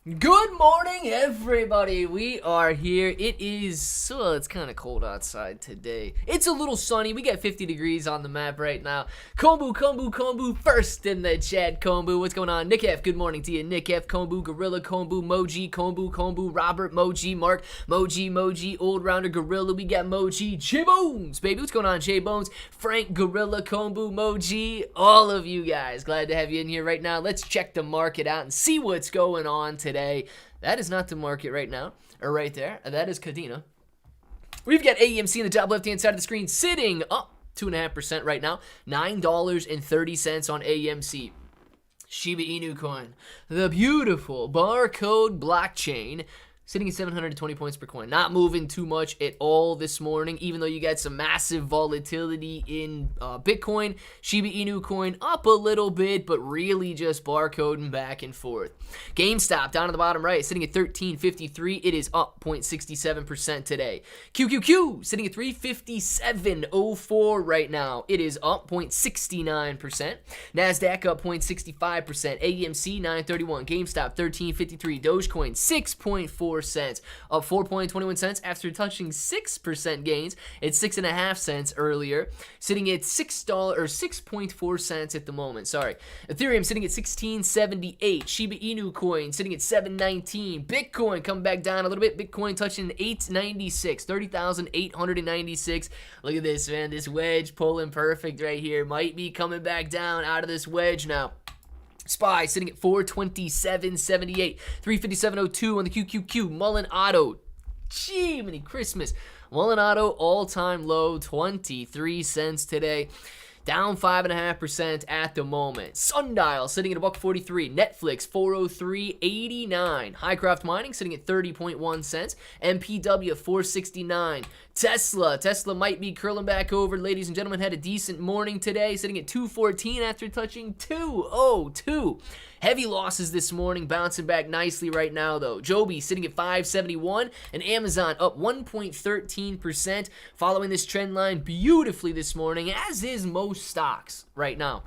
Good morning, everybody. We are here. It's kind of cold outside today. It's a little sunny. We got 50 degrees on the map right now. Kombu, first in the chat. Kombu, what's going on? Nick F, good morning to you. Nick F, Kombu, Gorilla, Kombu, Moji, Kombu, Robert, Moji, Mark, Moji, Old Rounder, Gorilla. We got Moji, J-Bones, baby. What's going on, J-Bones? Frank, Gorilla, Kombu, Moji, all of you guys. Glad to have you in here right now. Let's check the market out and see what's going on today. That is not the market right now, or right there. That is Cadena. We've got AMC in the top left-hand side of the screen sitting up 2.5% right now. $9.30 on AMC. Shiba Inu coin, the beautiful barcode blockchain, sitting at 720 points per coin. Not moving too much at all this morning, even though you got some massive volatility in Bitcoin. Shiba Inu coin up a little bit, but really just barcoding back and forth. GameStop down at the bottom right, sitting at 13.53. It is up 0.67% today. QQQ sitting at 357.04 right now. It is up 0.69%. NASDAQ up 0.65%. AMC 931. GameStop 13.53. Dogecoin 6.4 cents, up 4.21 cents after touching 6% gains at 6.5 cents earlier, sitting at $6 or 6.4 cents at the moment. Sorry. Ethereum sitting at 16.78. Shiba Inu coin sitting at 7.19. Bitcoin coming back down a little bit. Bitcoin touching 896, 30,896. Look at this, man. This wedge pulling perfect right here. Might be coming back down out of this wedge now. SPY sitting at 427.78, 357.02 on the QQQ. Mullen Auto, gee, many Christmas. Mullen Auto all-time low, 23 cents today. Down 5.5% at the moment. Sundial sitting at $1.43. Netflix 403.89. Highcroft Mining sitting at 30.1 cents. MPW 469. Tesla might be curling back over. Ladies and gentlemen, had a decent morning today, sitting at 214 after touching 202. Heavy losses this morning, bouncing back nicely right now, though. Joby sitting at 571, and Amazon up 1.13%, following this trend line beautifully this morning, as is most stocks right now.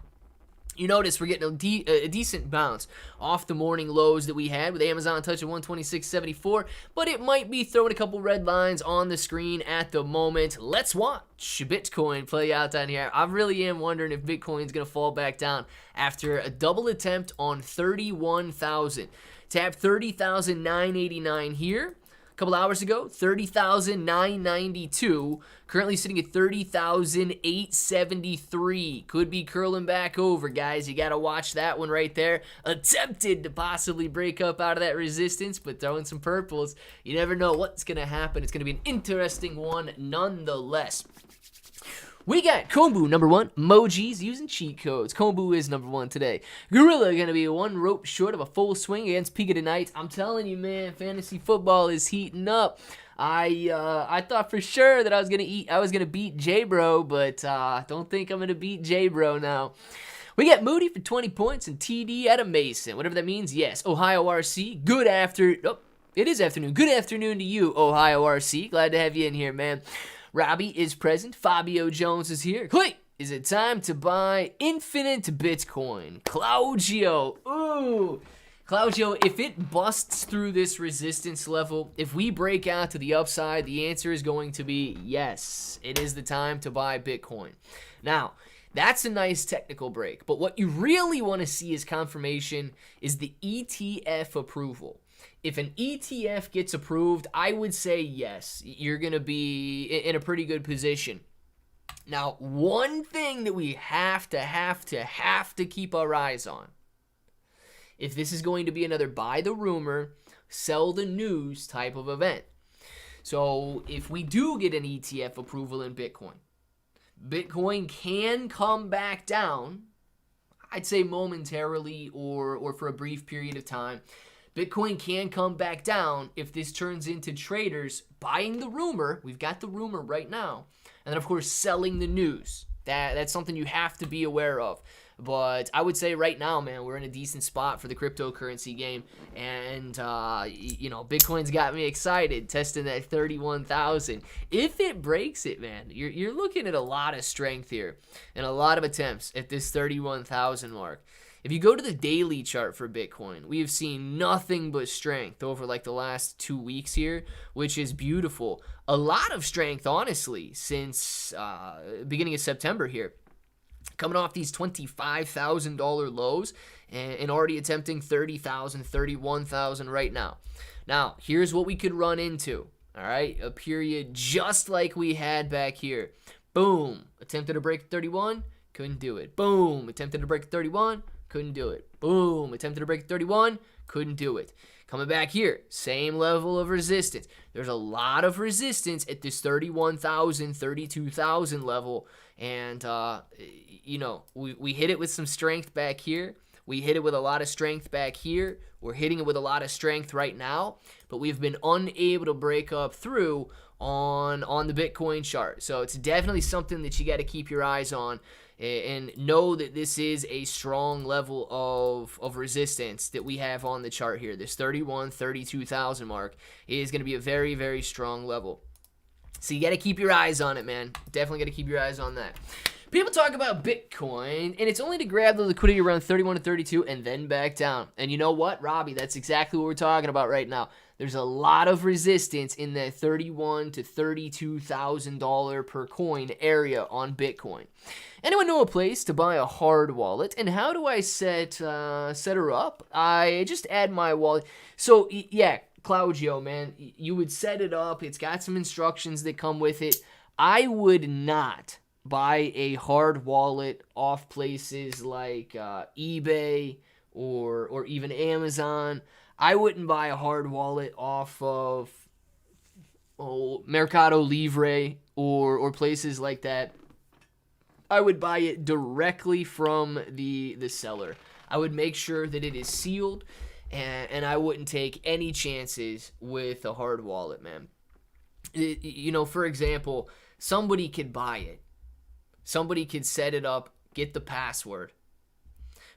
You notice we're getting a decent bounce off the morning lows that we had, with Amazon touching 126.74, but it might be throwing a couple red lines on the screen at the moment. Let's watch Bitcoin play out down here. I really am wondering if Bitcoin's going to fall back down after a double attempt on 31,000. Tapped 30,989 here. A couple hours ago, 30,992. Currently sitting at 30,873. Could be curling back over, guys. You got to watch that one right there. Attempted to possibly break up out of that resistance, but throwing some purples. You never know what's going to happen. It's going to be an interesting one nonetheless. We got Kombu number one. Moji's using cheat codes. Kombu is number one today. Gorilla going to be one rope short of a full swing against Pika tonight. I'm telling you, man, fantasy football is heating up. I thought for sure that I was gonna beat J-Bro, but don't think I'm gonna beat J-Bro now. We got Moody for 20 points and TD at a Mason, whatever that means. Yes, Ohio RC. It is afternoon. Good afternoon to you, Ohio RC. Glad to have you in here, man. Robbie is present. Fabio Jones is here. Hey, is it time to buy infinite Bitcoin? Claudio. Ooh. Claudio, if it busts through this resistance level, if we break out to the upside, the answer is going to be yes. It is the time to buy Bitcoin. Now, that's a nice technical break, but what you really want to see as confirmation is the ETF approval. If an ETF gets approved, I would say yes, you're going to be in a pretty good position. Now, one thing that we have to keep our eyes on, if this is going to be another buy the rumor, sell the news type of event. So if we do get an ETF approval in Bitcoin, Bitcoin can come back down, I'd say momentarily or for a brief period of time. Bitcoin can come back down if this turns into traders buying the rumor. We've got the rumor right now. And then, of course, selling the news. That's something you have to be aware of. But I would say right now, man, we're in a decent spot for the cryptocurrency game. And, Bitcoin's got me excited testing that 31,000. If it breaks it, man, you're looking at a lot of strength here and a lot of attempts at this 31,000 mark. If you go to the daily chart for Bitcoin, we have seen nothing but strength over like the last 2 weeks here, which is beautiful. A lot of strength, honestly, since beginning of September here. Coming off these $25,000 lows and already attempting 30,000, 31,000 right now. Now, here's what we could run into. All right, a period just like we had back here. Boom, attempted to break 31, couldn't do it. Boom, attempted to break 31, couldn't do it. Boom, attempted to break 31, couldn't do it. Coming back here, same level of resistance. There's a lot of resistance at this 31,000, 32,000 level. And, you know, we hit it with some strength back here. We hit it with a lot of strength back here. We're hitting it with a lot of strength right now. But we've been unable to break up through on the Bitcoin chart. So it's definitely something that you got to keep your eyes on. And know that this is a strong level of resistance that we have on the chart here. This 32,000 mark is going to be a very, very strong level. So you got to keep your eyes on it, man. Definitely got to keep your eyes on that. People talk about Bitcoin, and it's only to grab the liquidity around 31 to 32 and then back down. And you know what, Robbie? That's exactly what we're talking about right now. There's a lot of resistance in that $31,000 to $32,000 per coin area on Bitcoin. Anyone know a place to buy a hard wallet? And how do I set her up? I just add my wallet. So yeah, Claudio, man, you would set it up. It's got some instructions that come with it. I would not buy a hard wallet off places like eBay or even Amazon. I wouldn't buy a hard wallet off of Mercado Libre or places like that. I would buy it directly from the seller. I would make sure that it is sealed, and I wouldn't take any chances with a hard wallet, man. You know, for example, somebody could buy it. Somebody could set it up, get the password,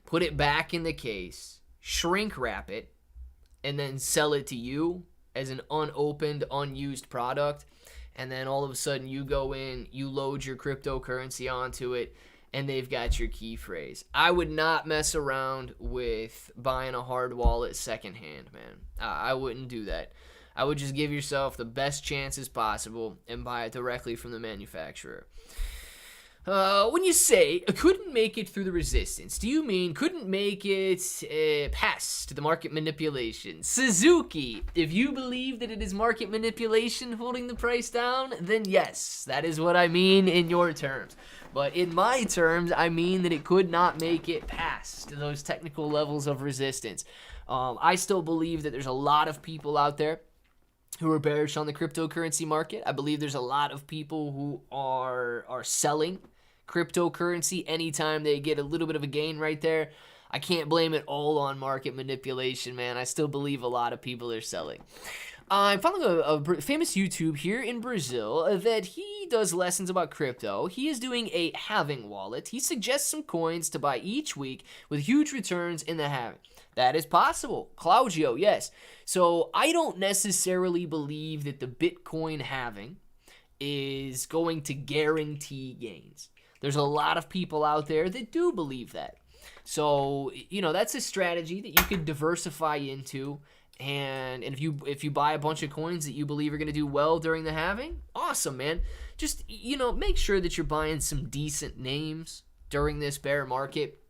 put it back in the case, shrink wrap it, and then sell it to you as an unopened, unused product. And then all of a sudden you go in, you load your cryptocurrency onto it, and they've got your key phrase. I would not mess around with buying a hard wallet secondhand, man. I wouldn't do that. I would just give yourself the best chances possible and buy it directly from the manufacturer. When you say couldn't make it through the resistance, do you mean couldn't make it past the market manipulation? Suzuki, if you believe that it is market manipulation holding the price down, then yes, that is what I mean in your terms. But in my terms, I mean that it could not make it past those technical levels of resistance. I still believe that there's a lot of people out there who are bearish on the cryptocurrency market. I believe there's a lot of people who are selling cryptocurrency anytime they get a little bit of a gain right there. I can't blame it all on market manipulation, man. I still believe a lot of people are selling. I'm following a famous YouTube here in Brazil that he does lessons about crypto. He is doing a halving wallet. He suggests some coins to buy each week with huge returns in the halving. That is possible. Claudio, yes. So I don't necessarily believe that the Bitcoin halving is going to guarantee gains. There's a lot of people out there that do believe that. So, you know, that's a strategy that you could diversify into. And if you buy a bunch of coins that you believe are going to do well during the halving, awesome, man. Just, you know, make sure that you're buying some decent names during this bear market.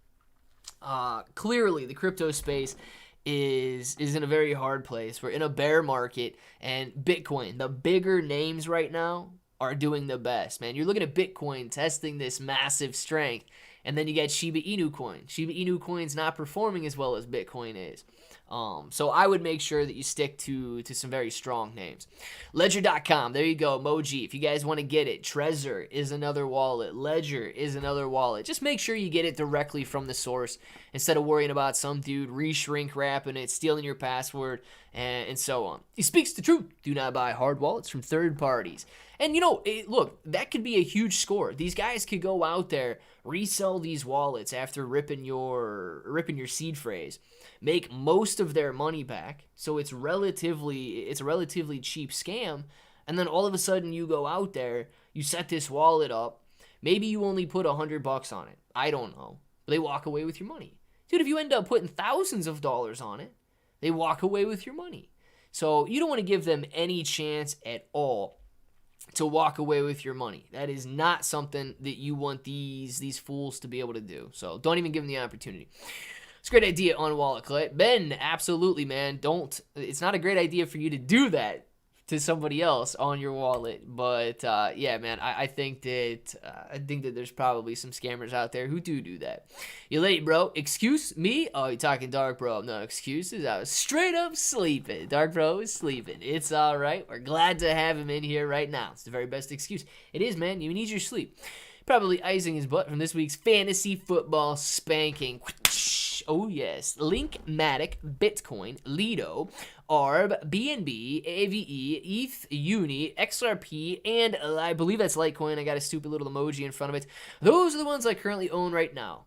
Clearly, the crypto space is in a very hard place. We're in a bear market, and Bitcoin, the bigger names right now, are doing the best, man. You're looking at Bitcoin testing this massive strength, and then you got Shiba Inu coin. Shiba Inu coin's not performing as well as Bitcoin is. So I would make sure that you stick to some very strong names. Ledger.com, there you go, Moji. If you guys want to get it, Trezor is another wallet. Ledger is another wallet. Just make sure you get it directly from the source instead of worrying about some dude re-shrink wrapping it, stealing your password, and so on. He speaks the truth. Do not buy hard wallets from third parties. And, you know, look, that could be a huge score. These guys could go out there, resell these wallets after ripping your seed phrase, make most of their money back, so it's a relatively cheap scam, and then all of a sudden you go out there, you set this wallet up, maybe you only put $100 on it. I don't know. But they walk away with your money. Dude, if you end up putting thousands of dollars on it, they walk away with your money. So you don't want to give them any chance at all to walk away with your money. That is not something that you want these fools to be able to do. So don't even give them the opportunity. It's a great idea on wallet, Clay. Ben, absolutely, man. Don't. It's not a great idea for you to do that to somebody else on your wallet. But yeah, man, I think that there's probably some scammers out there who do that. You late, bro? Excuse me? Oh, you talking Dark Bro? No excuses. I was straight up sleeping. Dark Bro was sleeping. It's all right. We're glad to have him in here right now. It's the very best excuse. It is, man. You need your sleep. Probably icing his butt from this week's fantasy football spanking. Oh, yes. Linkmatic, Bitcoin, Lido, ARB, BNB, AVE, ETH, Uni, XRP, and I believe that's Litecoin. I got a stupid little emoji in front of it. Those are the ones I currently own right now.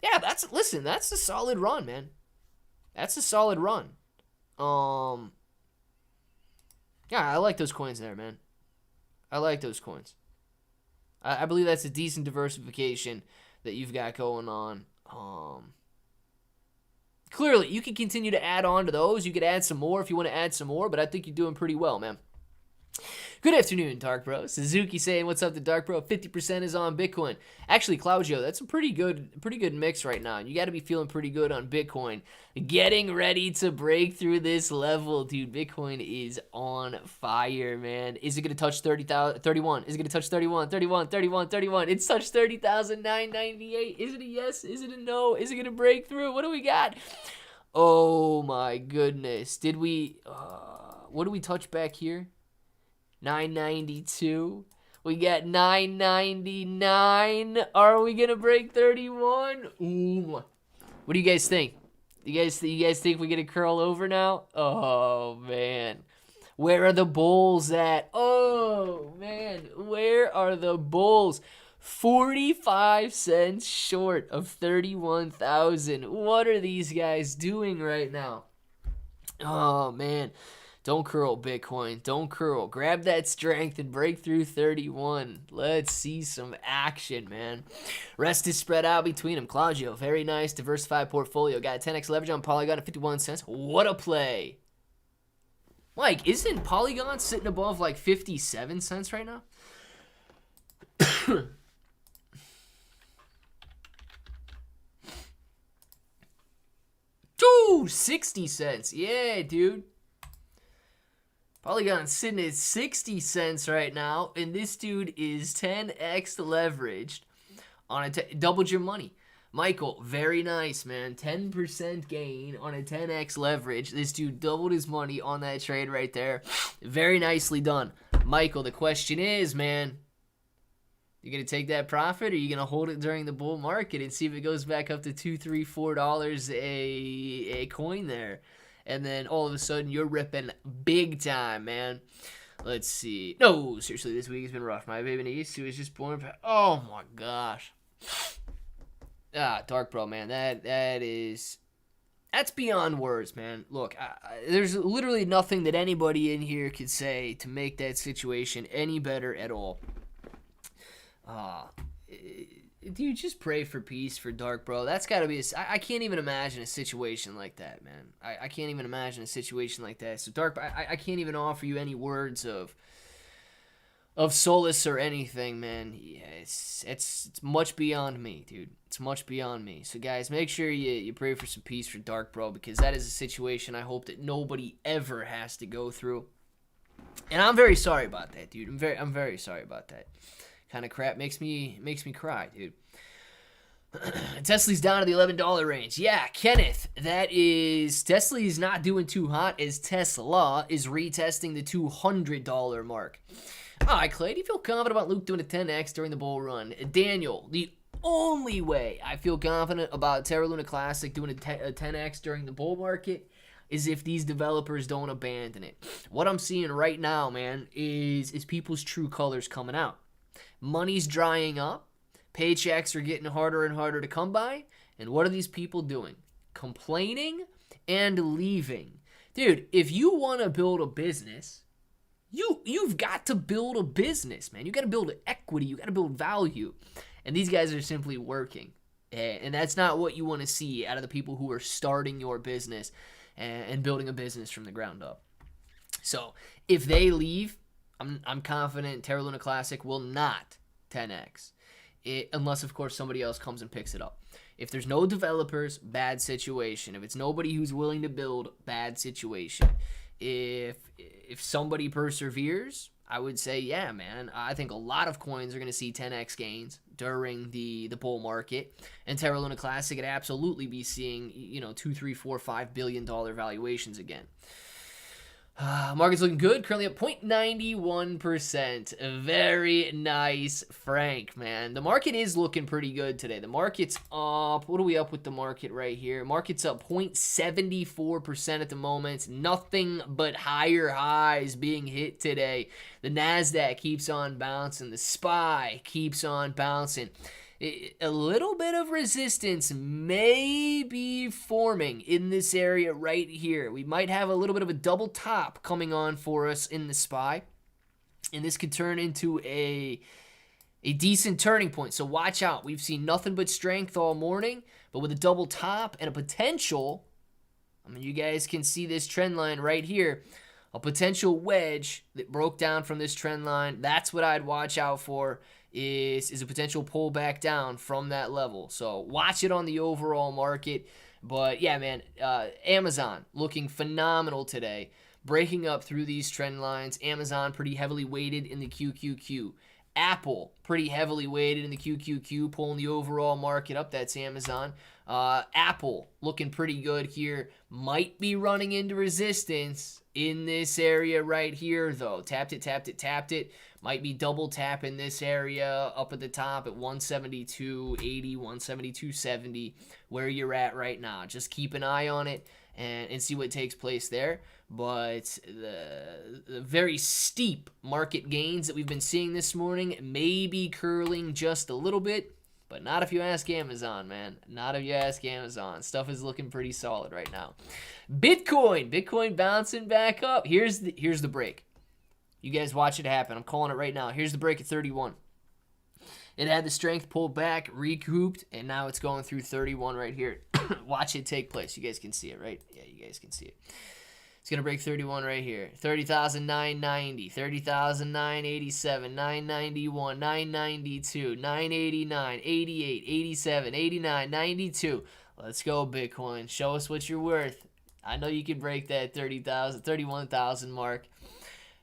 Yeah, that's a solid run, man. That's a solid run. Yeah, I like those coins there, man. I like those coins. I believe that's a decent diversification that you've got going on. Clearly, you can continue to add on to those. You could add some more if you want to add some more, but I think you're doing pretty well, man. Good afternoon, Dark Bro. Suzuki saying, what's up to Dark Bro? 50% is on Bitcoin. Actually, Claudio, that's a pretty good mix right now. You got to be feeling pretty good on Bitcoin. Getting ready to break through this level, dude. Bitcoin is on fire, man. Is it going to touch 31? Is it going to touch 31? 31, 31, 31. It's touched 30,998. Is it a yes? Is it a no? Is it going to break through? What do we got? Oh, my goodness. Did we... what do we touch back here? 992. We got 999. Are we gonna break 31? Ooh. What do you guys think? You guys think we're gonna curl over now? Oh man. Where are the bulls at? Oh man. Where are the bulls? 45 cents short of 31,000. What are these guys doing right now? Oh man. Don't curl, Bitcoin. Don't curl. Grab that strength and break through 31. Let's see some action, man. Rest is spread out between them. Claudio, very nice, diversified portfolio. Got 10x leverage on Polygon at 51 cents. What a play. Mike, isn't Polygon sitting above like 57 cents right now? 60 cents. Yeah, dude. Polygon's sitting at 60 cents right now, and this dude is 10x leveraged on a doubled your money. Michael, very nice, man. 10% gain on a 10x leverage. This dude doubled his money on that trade right there. Very nicely done. Michael, the question is, man, you going to take that profit, or are you going to hold it during the bull market and see if it goes back up to $2, $3, $4 a coin there? And then all of a sudden, you're ripping big time, man. Let's see. No, seriously, this week has been rough. My baby niece, who was just born. Oh, my gosh. Dark Bro, man. That's beyond words, man. Look, there's literally nothing that anybody in here could say to make that situation any better at all. Dude, just pray for peace for Dark Bro. That's got to be I can't even imagine a situation like that, man. I can't even imagine a situation like that. So, Dark, I can't even offer you any words of solace or anything, man. Yeah, it's much beyond me, dude. It's much beyond me. So, guys, make sure you pray for some peace for Dark Bro, because that is a situation I hope that nobody ever has to go through. And I'm very sorry about that, dude. I'm very sorry about that. Kind of crap makes me cry, dude. Tesla's down to the $11 range. Yeah, Kenneth, Tesla is not doing too hot as Tesla is retesting the $200 mark. All right, Clay, do you feel confident about Luke doing a 10x during the bull run? Daniel, the only way I feel confident about Terra Luna Classic doing a 10x during the bull market is if these developers don't abandon it. What I'm seeing right now, man, is people's true colors coming out. Money's drying up. Paychecks are getting harder and harder to come by. And what are these people doing? Complaining and leaving. Dude, if you want to build a business, you've got to build a business, man. You got to build equity. You got to build value. And these guys are simply working. And that's not what you want to see out of the people who are starting your business and building a business from the ground up. So if they leave, I'm confident Terra Luna Classic will not 10x, unless, of course, somebody else comes and picks it up. If there's no developers, bad situation. If it's nobody who's willing to build, bad situation. If somebody perseveres, I would say, yeah, man, I think a lot of coins are going to see 10x gains during the bull market. And Terra Luna Classic could absolutely be seeing, $2, $3, $4, $5 billion valuations again. Market's looking good. Currently at 0.91%. Very nice, Frank, man. The market is looking pretty good today. The market's up. What are we up with the market right here? Market's up 0.74% at the moment. Nothing but higher highs being hit today. The NASDAQ keeps on bouncing. The SPY keeps on bouncing. A little bit of resistance may be forming in this area right here. We might have a little bit of a double top coming on for us in the SPY, and this could turn into a decent turning point. So watch out. We've seen nothing but strength all morning, but with a double top and a potential, you guys can see this trend line right here, a potential wedge that broke down from this trend line. That's what I'd watch out for. Is a potential pullback down from that level. So watch it on the overall market. But yeah, man, Amazon looking phenomenal today, breaking up through these trend lines. Amazon pretty heavily weighted in the QQQ. Apple pretty heavily weighted in the QQQ, pulling the overall market up. That's Amazon. Apple looking pretty good here. Might be running into resistance in this area right here, though. Tapped it. Might be double tapping this area up at the top at 172.80, 172.70, where you're at right now. Just keep an eye on it and see what takes place there. But the very steep market gains that we've been seeing this morning may be curling just a little bit, but not if you ask Amazon, man. Not if you ask Amazon. Stuff is looking pretty solid right now. Bitcoin bouncing back up. Here's the break. You guys watch it happen. I'm calling it right now. Here's the break at 31. It had the strength, pulled back, recouped, and now it's going through 31 right here. Watch it take place. You guys can see it, right? Yeah, you guys can see it. It's going to break 31 right here. 30,990, 30,987, 991, 992, 989, 88, 87, 89, 92. Let's go, Bitcoin. Show us what you're worth. I know you can break that 30,000, 31,000 mark.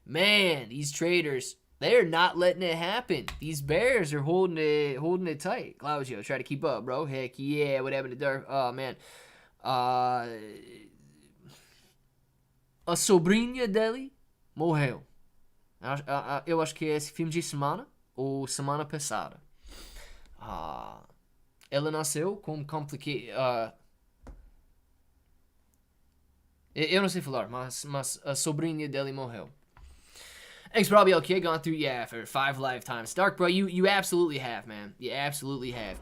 Man, these traders, they're not letting it happen. These bears are holding it tight. Claudio, try to keep up, bro. Heck yeah, what happened to Dark? Oh, man. A sobrinha dele morreu. Eu acho que é esse fim de semana ou semana passada. Ela nasceu com eu não sei falar, mas a sobrinha dele morreu. Thanks, probably okay. Gone through, for 5 lifetimes. Dark, bro, you absolutely have, man. You absolutely have.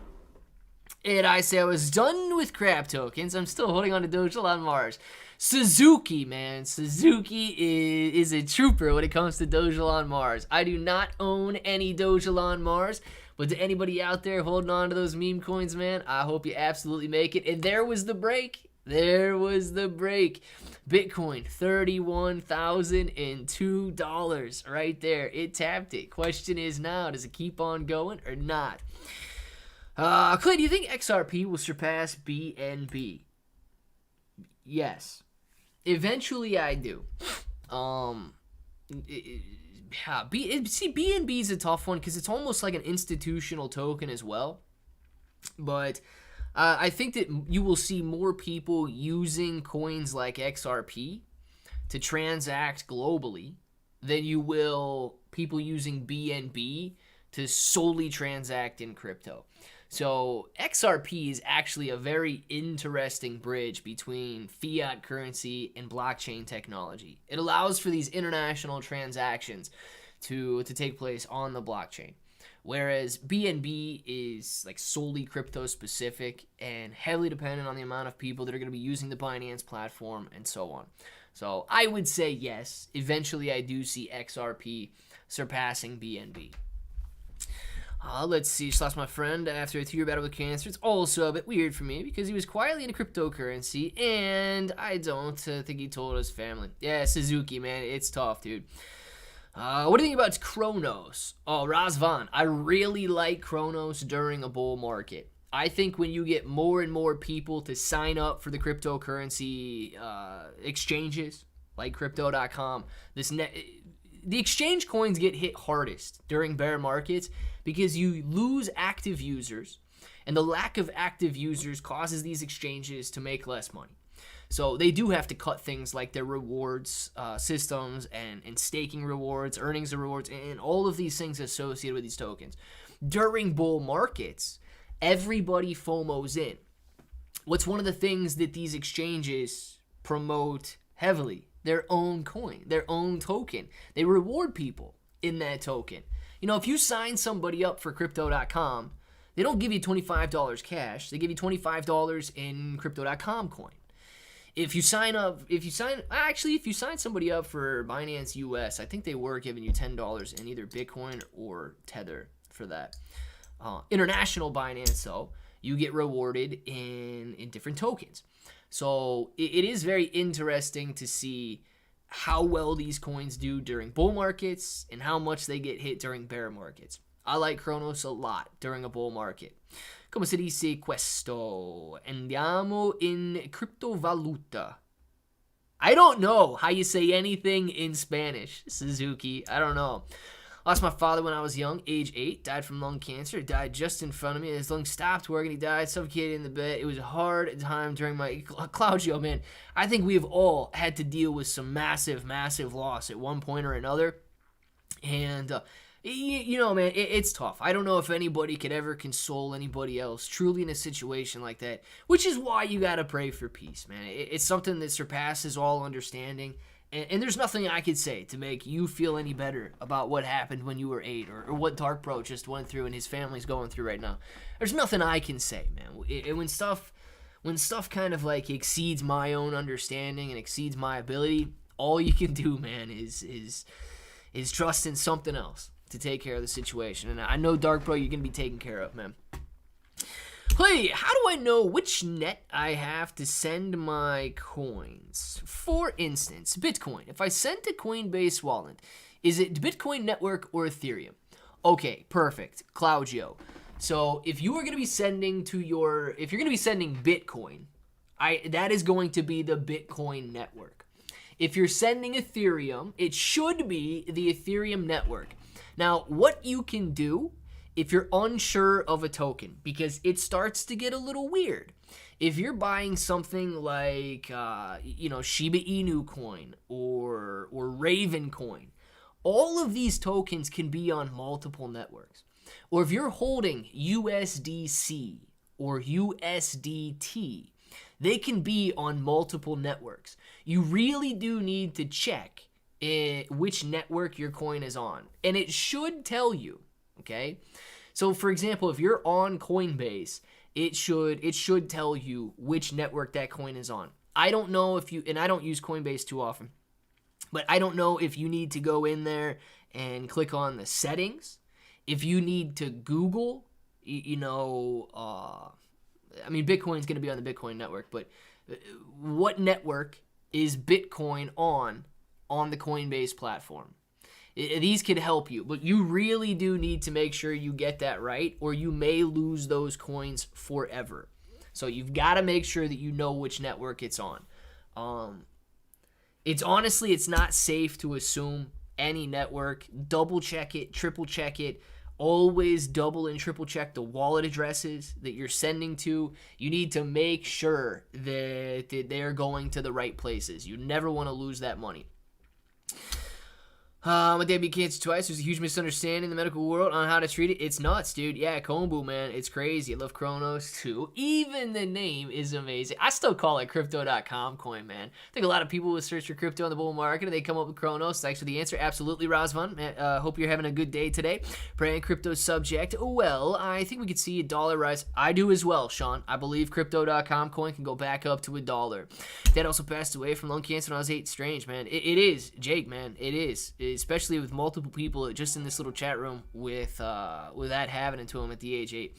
And I say I was done with crap tokens. I'm still holding on to Doge on Mars. Suzuki, man. Suzuki is a trooper when it comes to Doge on Mars. I do not own any Doge on Mars. But to anybody out there holding on to those meme coins, man, I hope you absolutely make it. And there was the break. Bitcoin, $31,002 right there. It tapped it. Question is now, does it keep on going or not? Clay, do you think XRP will surpass BNB? Yes. Eventually I do. BNB is a tough one because it's almost like an institutional token as well. But I think that you will see more people using coins like XRP to transact globally than you will people using BNB to solely transact in crypto. So XRP is actually a very interesting bridge between fiat currency and blockchain technology. It allows for these international transactions to take place on the blockchain. Whereas BNB is like solely crypto specific and heavily dependent on the amount of people that are going to be using the Binance platform and so on. So I would say yes, eventually I do see XRP surpassing BNB. Let's see, just lost my friend after a 2-year battle with cancer. It's also a bit weird for me because he was quietly into cryptocurrency, and I don't think he told his family. Yeah, Suzuki, man, it's tough, dude. What do you think about Kronos? Oh, Razvan, I really like Kronos during a bull market. I think when you get more and more people to sign up for the cryptocurrency exchanges, like Crypto.com, the exchange coins get hit hardest during bear markets because you lose active users, and the lack of active users causes these exchanges to make less money. So they do have to cut things like their rewards systems and staking rewards, earnings rewards, and all of these things associated with these tokens. During bull markets, everybody FOMOs in. What's one of the things that these exchanges promote heavily? Their own coin, their own token. They reward people in that token. You know, if you sign somebody up for Crypto.com, they don't give you $25 cash. They give you $25 in Crypto.com coin. If you sign somebody up for Binance US, I think they were giving you $10 in either Bitcoin or Tether for that. International Binance, though, you get rewarded in different tokens. So it is very interesting to see how well these coins do during bull markets and how much they get hit during bear markets. I like Kronos a lot during a bull market. Come si dice questo? Andiamo in criptovaluta. I don't know how you say anything in Spanish, Suzuki. I don't know. Lost my father when I was young, age 8. Died from lung cancer. Died just in front of me. His lungs stopped working. He died suffocated in the bed. It was a hard time during my... Claudio, man, I think we've all had to deal with some massive, massive loss at one point or another. And, you know, man, it's tough. I don't know if anybody could ever console anybody else truly in a situation like that, which is why you got to pray for peace, man. It's something that surpasses all understanding. And there's nothing I could say to make you feel any better about what happened when you were 8 or what Dark Bro just went through and his family's going through right now. There's nothing I can say, man. When stuff kind of like exceeds my own understanding and exceeds my ability, all you can do, man, is trust in something else to take care of the situation. And I know, Dark Bro, you're going to be taken care of, man. Hey, how do I know which net I have to send my coins? For instance, Bitcoin. If I send to Coinbase wallet, is it Bitcoin network or Ethereum? Okay, perfect. Claudio. So if you are going to be sending if you're going to be sending Bitcoin, that is going to be the Bitcoin network. If you're sending Ethereum, it should be the Ethereum network. Now, what you can do if you're unsure of a token, because it starts to get a little weird. If you're buying something like, Shiba Inu coin or Raven coin, all of these tokens can be on multiple networks. Or if you're holding USDC or USDT, they can be on multiple networks. You really do need to check which network your coin is on. And it should tell you. Okay, so for example, if you're on Coinbase, it should tell you which network that coin is on. I don't know and I don't use Coinbase too often, but I don't know if you need to go in there and click on the settings. If you need to Google, Bitcoin's going to be on the Bitcoin network, but what network is Bitcoin on the Coinbase platform? These could help you, but you really do need to make sure you get that right, or you may lose those coins forever. So you've got to make sure that you know which network it's on. It's not safe to assume any network. Double check it, triple check it. Always double and triple check the wallet addresses that you're sending to. You need to make sure that they're going to the right places. You never want to lose that money. My dad beat cancer twice. There's a huge misunderstanding in the medical world on how to treat it. It's nuts, dude. Yeah, Kombu, man. It's crazy. I love Kronos, too. Even the name is amazing. I still call it Crypto.com coin, man. I think a lot of people would search for crypto in the bull market and they come up with Kronos. Thanks for the answer. Absolutely, Razvan. Hope you're having a good day today. Brand crypto subject. Well, I think we could see $1 rise. I do as well, Sean. I believe Crypto.com coin can go back up to $1. Dad also passed away from lung cancer when I was 8. Strange, man. It is, Jake, man. It is. especially with multiple people just in this little chat room with that happening to him at the age 8.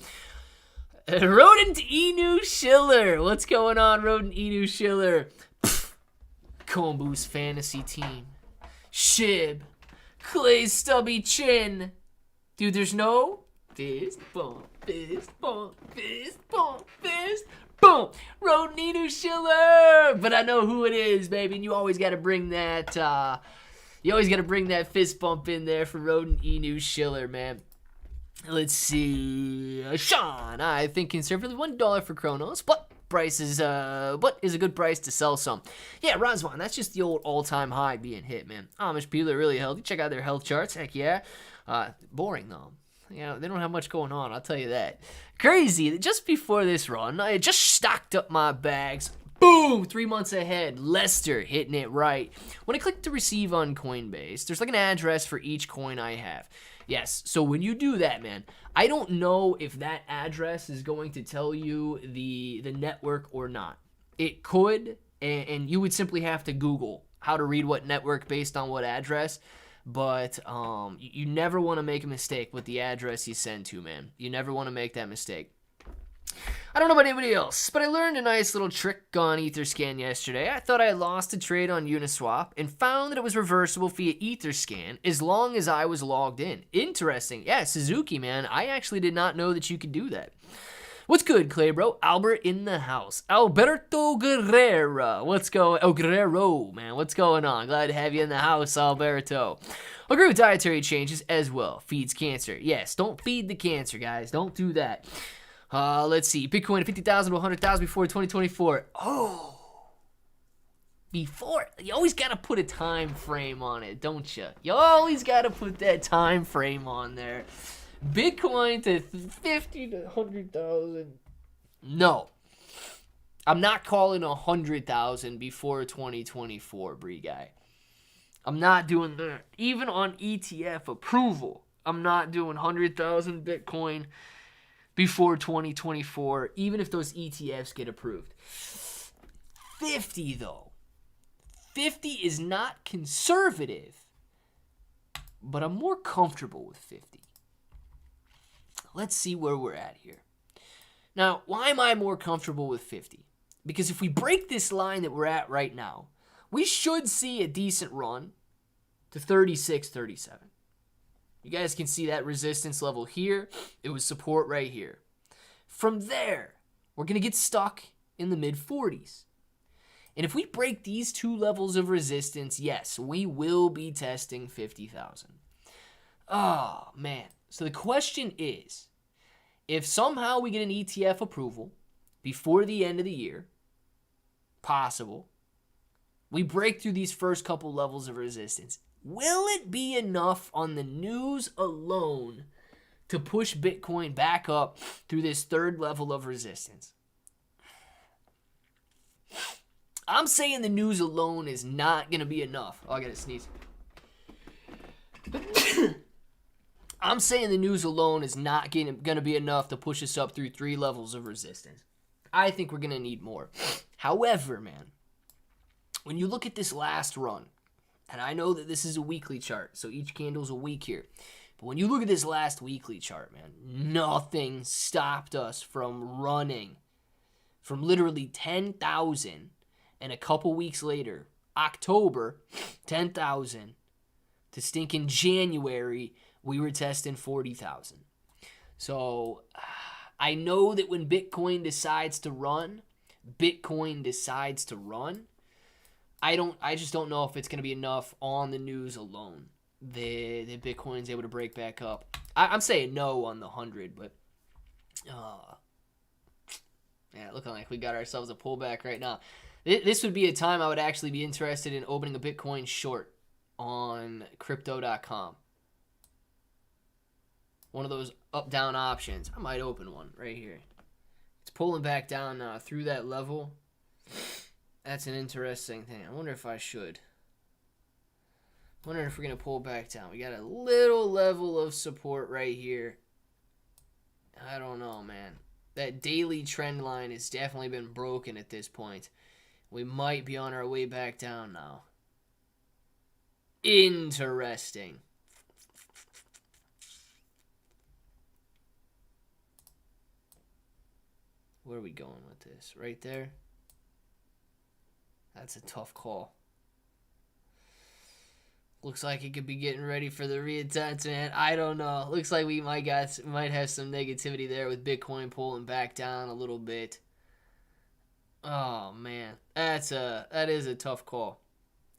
Rodent Enu Schiller. What's going on, Rodent Enu Schiller? Kombu's fantasy team. Shib. Clay's stubby chin. Dude, there's no fist bump, fist bump, fist bump, fist boom. Rodent Enu Schiller. But I know who it is, baby. And you always got to bring that. You always got to bring that fist bump in there for Rodent Enu Schiller, man. Let's see. Sean, I think conservatively $1 for Chronos, but price is a good price to sell some. Yeah, Razvan, that's just the old all-time high being hit, man. Amish people are really healthy. Check out their health charts. Heck yeah. Boring though. Yeah, they don't have much going on, I'll tell you that. Crazy. Just before this run, I had just stocked up my bags. Boom! 3 months ahead. Lester hitting it right. When I click to receive on Coinbase, there's like an address for each coin I have. Yes, so when you do that, man, I don't know if that address is going to tell you the network or not. It could, and you would simply have to Google how to read what network based on what address. But you never want to make a mistake with the address you send to, man. You never want to make that mistake. I don't know about anybody else, but I learned a nice little trick on Etherscan yesterday. I thought I had lost a trade on Uniswap and found that it was reversible via Etherscan as long as I was logged in. Interesting. Yeah, Suzuki, man. I actually did not know that you could do that. What's good, Clay, bro? Albert in the house. Alberto Guerrero. What's going on? Oh, Guerrero, man. What's going on? Glad to have you in the house, Alberto. Agree with dietary changes as well. Feeds cancer. Yes, don't feed the cancer, guys. Don't do that. Let's see. Bitcoin at 50,000 to 100,000 before 2024. Oh. Before. You always got to put a time frame on it, don't you? You always got to put that time frame on there. Bitcoin to 50 to 100,000. No. I'm not calling 100,000 before 2024, Bree guy. I'm not doing that. Even on ETF approval, I'm not doing 100,000 Bitcoin before 2024, even if those ETFs get approved. 50, though. 50 is not conservative, but I'm more comfortable with 50. Let's see where we're at here. Now, why am I more comfortable with 50? Because if we break this line that we're at right now, we should see a decent run to 36, 37. You guys can see that resistance level here. It was support right here. From there, we're going to get stuck in the mid-40s. And if we break these two levels of resistance, yes, we will be testing 50,000. Oh, man. So the question is, if somehow we get an ETF approval before the end of the year, possible, we break through these first couple levels of resistance, will it be enough on the news alone to push Bitcoin back up through this third level of resistance? I'm saying the news alone is not going to be enough. Oh, I got to sneeze. I'm saying the news alone is not going to be enough to push us up through 3 levels of resistance. I think we're going to need more. However, man, when you look at this last run, and I know that this is a weekly chart, so each candle's a week here. But when you look at this last weekly chart, man, nothing stopped us from running from literally 10,000, and a couple weeks later, October, 10,000, to stinking January, we were testing 40,000. So I know that when Bitcoin decides to run, Bitcoin decides to run. I just don't know if it's going to be enough on the news alone that Bitcoin's able to break back up. I'm saying no on the 100, but yeah, looking like we got ourselves a pullback right now. This would be a time I would actually be interested in opening a Bitcoin short on crypto.com. One of those up-down options. I might open one right here. It's pulling back down now through that level. That's an interesting thing. I wonder if I should. I wonder if we're going to pull back down. We got a little level of support right here. I don't know, man. That daily trend line has definitely been broken at this point. We might be on our way back down now. Interesting. Where are we going with this? Right there? That's a tough call. Looks like it could be getting ready for the reattach, man. I don't know. Looks like we might have some negativity there with Bitcoin pulling back down a little bit. Oh man, that is a tough call.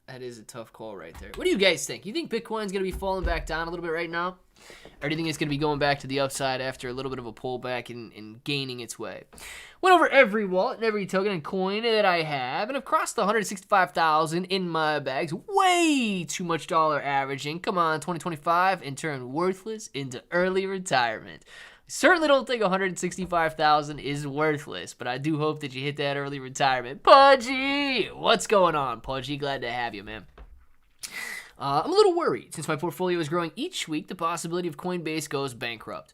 That is a tough call right there. What do you guys think? You think Bitcoin's gonna be falling back down a little bit right now, or do you think it's gonna be going back to the upside after a little bit of a pullback and gaining its way? Went over every wallet and every token and coin that I have, and I've crossed the 165,000 in my bags. Way too much dollar averaging. Come on, 2025, and turn worthless into early retirement. Certainly don't think 165,000 is worthless, but I do hope that you hit that early retirement. Pudgy! What's going on, Pudgy? Glad to have you, man. I'm a little worried since my portfolio is growing each week. The possibility of Coinbase goes bankrupt.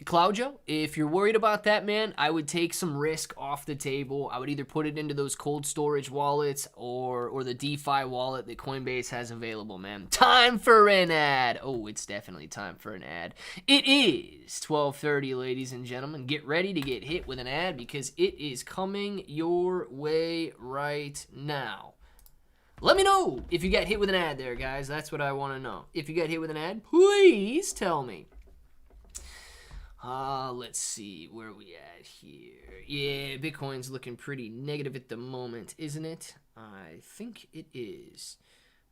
Claudio, if you're worried about that, man, I would take some risk off the table. I would either put it into those cold storage wallets or the DeFi wallet that Coinbase has available, man. Time for an ad. Oh, it's definitely time for an ad. It is 12:30, ladies and gentlemen. Get ready to get hit with an ad because it is coming your way right now. Let me know if you got hit with an ad there, guys. That's what I want to know. If you got hit with an ad, please tell me. Let's see where we at here. Yeah, Bitcoin's looking pretty negative at the moment, isn't it? I think it is.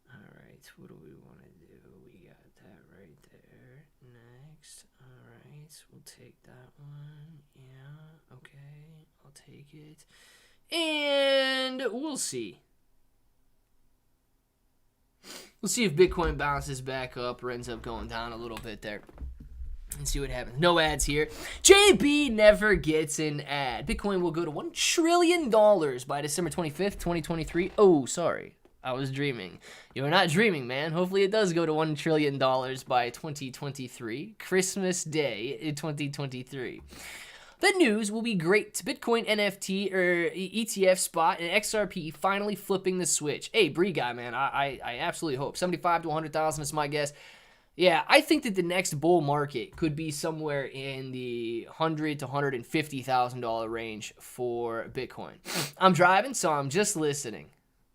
All right, what do we want to do? We got that right there. Next. All right, we'll take that one. Yeah, okay, I'll take it. And we'll see. We'll see if Bitcoin bounces back up or ends up going down a little bit there. And see what happens. No ads here. JB never gets an ad. Bitcoin will go to $1 trillion by December 25th, 2023. Oh, sorry. I was dreaming. You're not dreaming, man. Hopefully it does go to $1 trillion by 2023. Christmas Day in 2023. The news will be great. Bitcoin NFT or ETF spot and XRP finally flipping the switch. Hey, Bree guy, man. I absolutely hope. 75 to 100,000 is my guess. Yeah, I think that the next bull market could be somewhere in the $100,000 to $150,000 range for Bitcoin. I'm driving, so I'm just listening.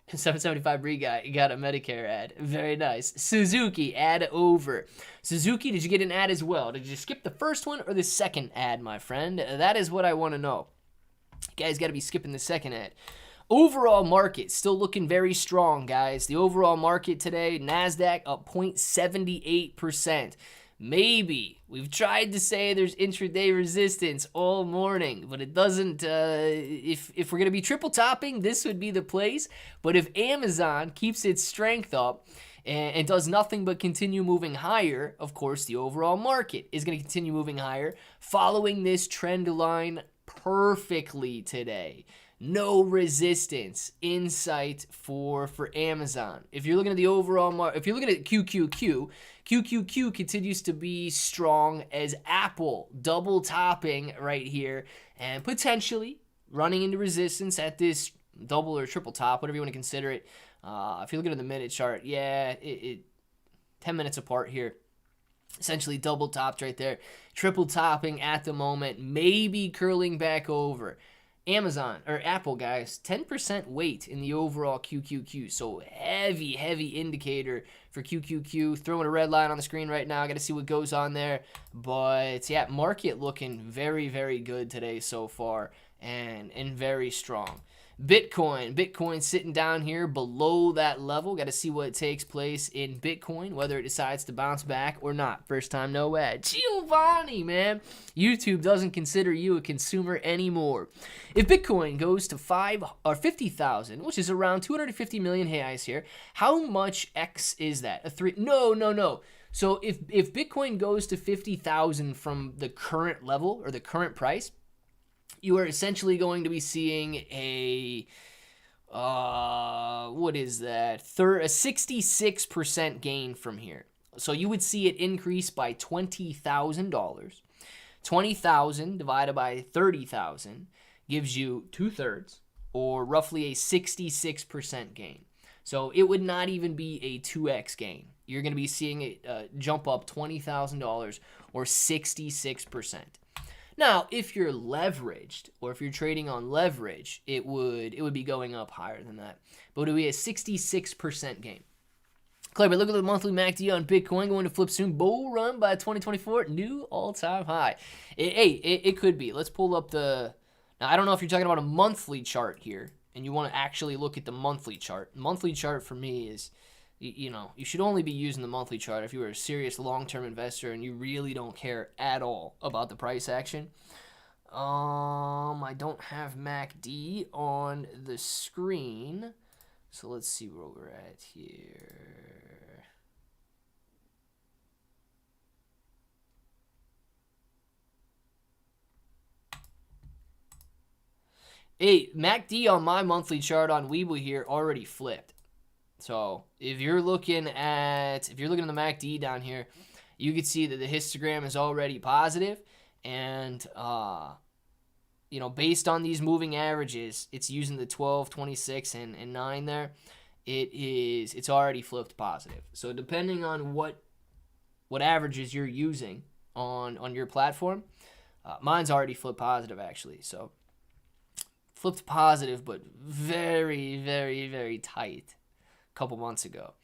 775 Bree guy, you got a Medicare ad. Very nice. Suzuki, ad over. Suzuki, did you get an ad as well? Did you skip the first one or the second ad, my friend? That is what I want to know. You guys got to be skipping the second ad. Overall market still looking very strong, guys. The overall market today, NASDAQ up 0.78%. Maybe. We've tried to say there's intraday resistance all morning, but it doesn't, if we're going to be triple topping, this would be the place. But if Amazon keeps its strength up and does nothing but continue moving higher, of course, the overall market is going to continue moving higher, following this trend line perfectly today. No resistance in sight for Amazon. If you're looking at the overall market, if you're looking at QQQ continues to be strong as Apple double topping right here and potentially running into resistance at this double or triple top, whatever you want to consider it. If you're looking at the minute chart, yeah, it 10 minutes apart here. Essentially double topped right there. Triple topping at the moment, maybe curling back over. Amazon, or Apple, guys, 10% weight in the overall QQQ. So heavy indicator for QQQ. Throwing a red line on the screen right now. Got to see what goes on there. But, yeah, market looking very, very good today so far and very strong. Bitcoin sitting down here below that level. Got to see what takes place in Bitcoin, whether it decides to bounce back or not. First time, no ad. Giovanni, man. YouTube doesn't consider you a consumer anymore. If Bitcoin goes to 50,000, which is around 250 million reais here, how much X is that? No. So if Bitcoin goes to 50,000 from the current level or the current price, you are essentially going to be seeing a 66% gain from here. So you would see it increase by $20,000. 20,000 divided by 30,000 gives you 2/3, or roughly a 66% gain. So it would not even be a 2x gain. You're going to be seeing it jump up $20,000 or 66%. Now, if you're leveraged or if you're trading on leverage, it would be going up higher than that. But it would be a 66% gain. Clever, look at the monthly MACD on Bitcoin going to flip soon. Bull run by 2024, new all-time high. It could be. Let's pull up the... Now, I don't know if you're talking about a monthly chart here, and you want to actually look at the monthly chart. Monthly chart for me is, you should only be using the monthly chart if you were a serious long-term investor and you really don't care at all about the price action. I don't have MACD on the screen, so let's see where we're at here. Hey, MACD on my monthly chart on Weeble here already flipped. So if you're looking at the MACD down here, you can see that the histogram is already positive, and based on these moving averages, it's using the 12, 26, and 9 there. It's already flipped positive. So depending on what averages you're using on your platform, mine's already flipped positive actually. So flipped positive, but very, very, very tight a couple months ago.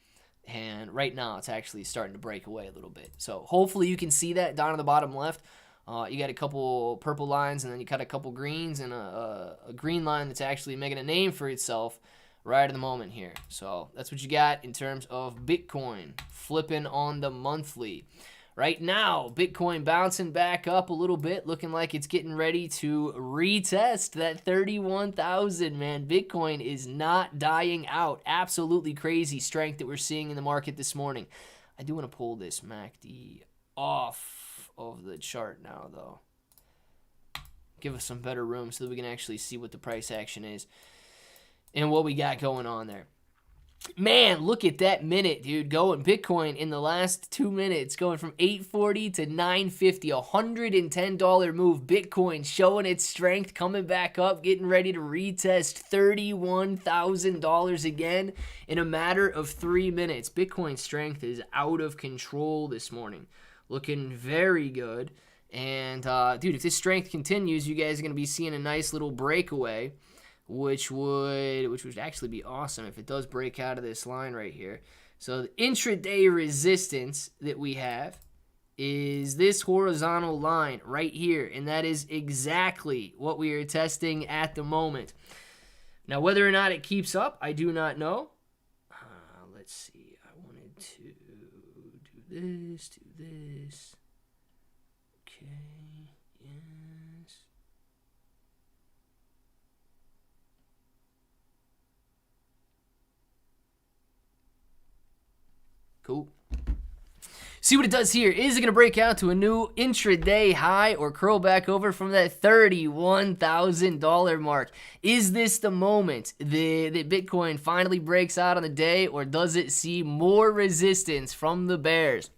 And right now, it's actually starting to break away a little bit. So hopefully you can see that down on the bottom left. You got a couple purple lines, and then you got a couple greens, and a green line that's actually making a name for itself right at the moment here. So that's what you got in terms of Bitcoin flipping on the monthly. Right now, Bitcoin bouncing back up a little bit, looking like it's getting ready to retest that 31,000, man. Bitcoin is not dying out. Absolutely crazy strength that we're seeing in the market this morning. I do want to pull this MACD off of the chart now, though. Give us some better room so that we can actually see what the price action is and what we got going on there. Man, look at that minute, dude. Going Bitcoin in the last 2 minutes, going from 840 to 950, $110 move. Bitcoin showing its strength, coming back up, getting ready to retest $31,000 again in a matter of 3 minutes. Bitcoin strength is out of control this morning, looking very good. And dude, if this strength continues, you guys are gonna be seeing a nice little breakaway, which would actually be awesome if it does break out of this line right here. So the intraday resistance that we have is this horizontal line right here, and that is exactly what we are testing at the moment. Now, whether or not it keeps up, I do not know. Let's see. I wanted to do this. Okay, yes. Cool. See what it does here. Is it going to break out to a new intraday high or curl back over from that $31,000 mark? Is this the moment that Bitcoin finally breaks out on the day, or does it see more resistance from the bears?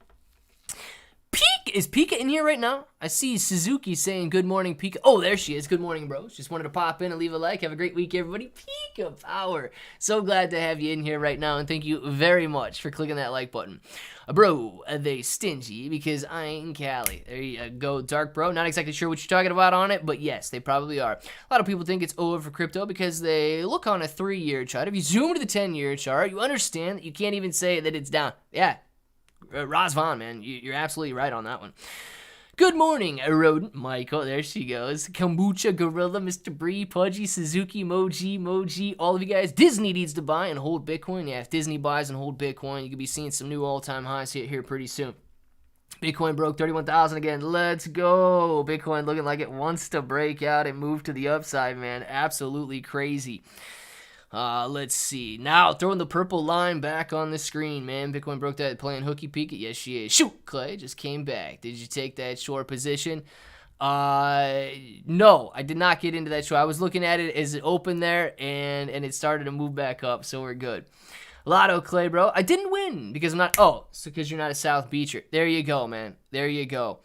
Is Pika in here right now? I see Suzuki saying good morning, Pika. Oh, there she is. Good morning, bros. Just wanted to pop in and leave a like. Have a great week, everybody. Pika power. So glad to have you in here right now, and thank you very much for clicking that like button. Bro, are they stingy? Because I ain't Cali. There you go, Dark Bro. Not exactly sure what you're talking about on it, but yes, they probably are. A lot of people think it's over for crypto because they look on a 3-year chart. If you zoom to the 10-year chart, you understand that you can't even say that it's down. Yeah. Razvan, man, you're absolutely right on that one. Good morning, Rodent Michael. There she goes. Kombucha, Gorilla, Mr. Bree, Pudgy, Suzuki, Moji, all of you guys. Disney needs to buy and hold Bitcoin. Yeah, if Disney buys and hold Bitcoin, you could be seeing some new all-time highs here pretty soon. Bitcoin broke 31,000 again. Let's go. Bitcoin looking like it wants to break out and move to the upside, man. Absolutely crazy. Let's see. Now, throwing the purple line back on the screen, man. Bitcoin broke that, playing hooky peek. Yes, she is. Shoot, Clay just came back. Did you take that short position? No, I did not get into that short. I was looking at it as it opened there, and it started to move back up, so we're good. Lotto, Clay, bro. I didn't win because I'm not. Oh, so because you're not a South Beacher. There you go, man. There you go.